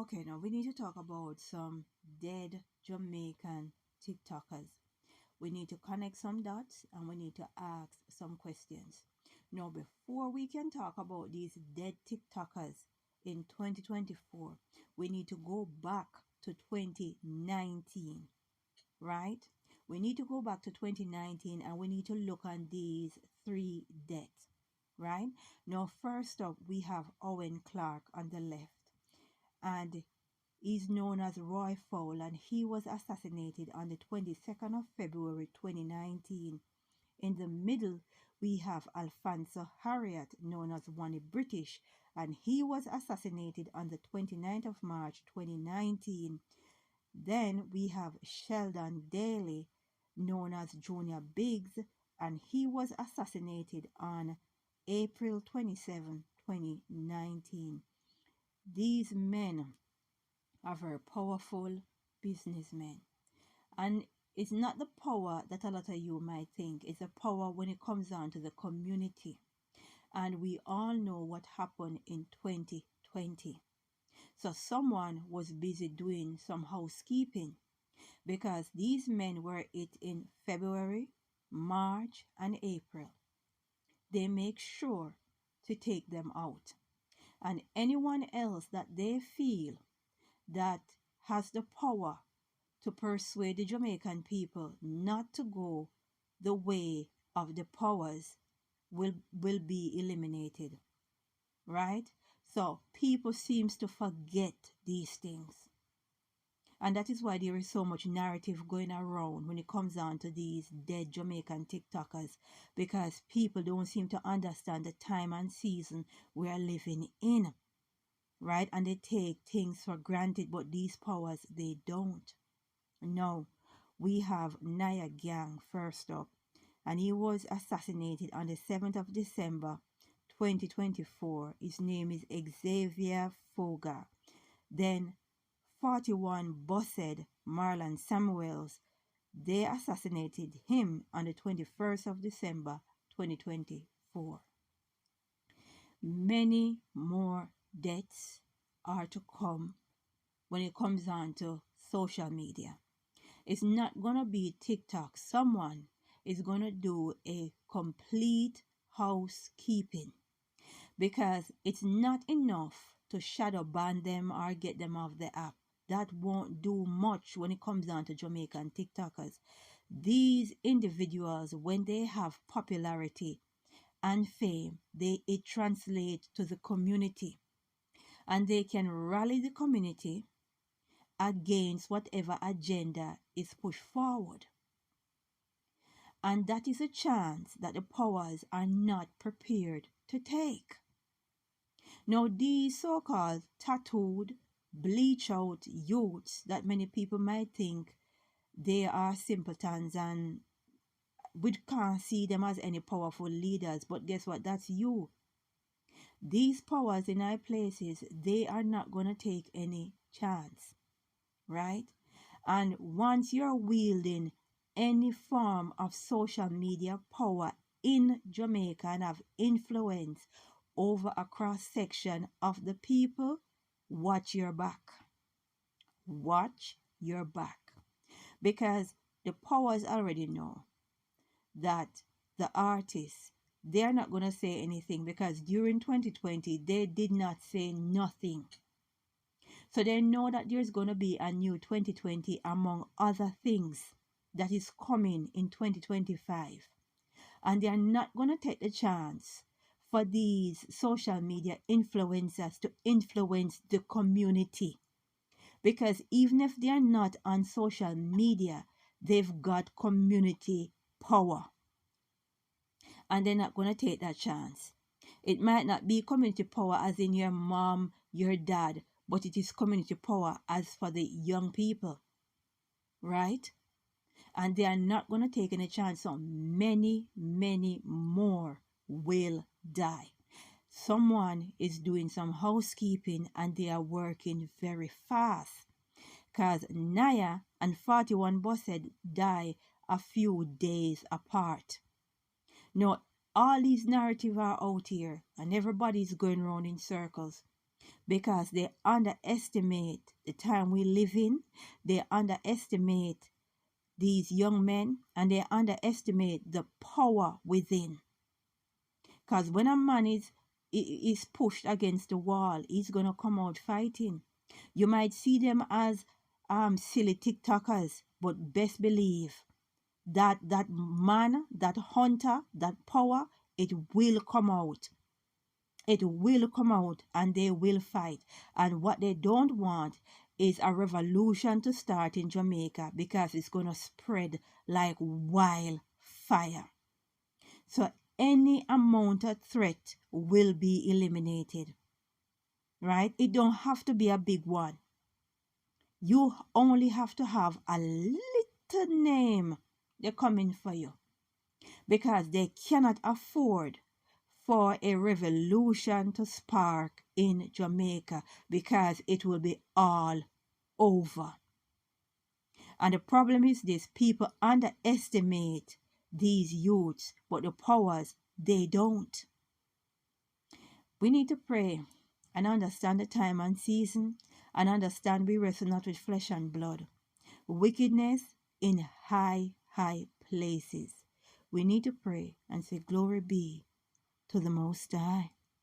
Okay, now we need to talk about some dead Jamaican TikTokers. We need to connect some dots and we need to ask some questions. Now, before we can talk about these dead TikTokers in 2024, we need to go back to 2019, right? We need to go back to 2019 and we need to look on these three deaths, right? Now, first up, we have Owen Clark on the left, and is known as Roy Fowl, and he was assassinated on the 22nd of February 2019. In the middle, we have Alfonso Harriet, known as Wani British, and he was assassinated on the 29th of March 2019. Then we have Sheldon Daly, known as Junior Biggs, and he was assassinated on April 27, 2019. These men are very powerful businessmen. And it's not the power that a lot of you might think. It's the power when it comes down to the community. And we all know what happened in 2020. So someone was busy doing some housekeeping because these men were it in February, March, and April. They make sure to take them out. And anyone else that they feel that has the power to persuade the Jamaican people not to go the way of the powers will be eliminated, right? So people seems to forget these things, and that is why there is so much narrative going around when it comes down to these dead Jamaican TikTokers, because people don't seem to understand the time and season we are living in, right? And they take things for granted, but these powers, they don't. No, we have Niah Gang first up, and he was assassinated on the 7th of December 2024. His name is Xavier Foga. Then 41 Bossed Marlon Samuels, they assassinated him on the 21st of December 2024. Many more deaths are to come when it comes down to social media. It's not going to be TikTok. Someone is going to do a complete housekeeping, because it's not enough to shadow ban them or get them off the app. That won't do much when it comes down to Jamaican TikTokers. These individuals, when they have popularity and fame, it translates to the community, and they can rally the community against whatever agenda is pushed forward. And that is a chance that the powers are not prepared to take. Now, these so-called tattooed, bleach-out youths that many people might think they are simpletons and we can't see them as any powerful leaders, but guess what? That's you. These powers in high places, they are not going to take any chance, right? And once you're wielding any form of social media power in Jamaica and have influence over a cross section of the people, watch your back. Watch your back. Because the powers already know that the artists, they're not going to say anything, because during 2020 they did not say nothing. So they know that there's going to be a new 2020 among other things that is coming in 2025. And they are not going to take the chance for these social media influencers to influence the community. Because even if they are not on social media, they've got community power. And they're not going to take that chance. It might not be community power as in your mom, your dad, but it is community power as for the young people, right? And they are not going to take any chance. So many, many more will die. Someone is doing some housekeeping and they are working very fast, because Niah and 41 Bossed die a few days apart. Now, all these narratives are out here and everybody's going around in circles. because they underestimate the time we live in. They underestimate these young men, and they underestimate the power within. Because when a man is pushed against the wall, he's gonna come out fighting. You might see them as silly TikTokers, but best believe that man, that hunter, that power, it will come out. It will come out, and they will fight. And what they don't want is a revolution to start in Jamaica, because it's going to spread like wildfire. So any amount of threat will be eliminated, right? It don't have to be a big one. You only have to have a little name. They're coming for you, because they cannot afford for a revolution to spark in Jamaica, because it will be all over. And the problem is this: people underestimate these youths, but the powers, they don't. We need to pray and understand the time and season, and understand we wrestle not with flesh and blood. Wickedness in high places. We need to pray and say, glory be to the Most High.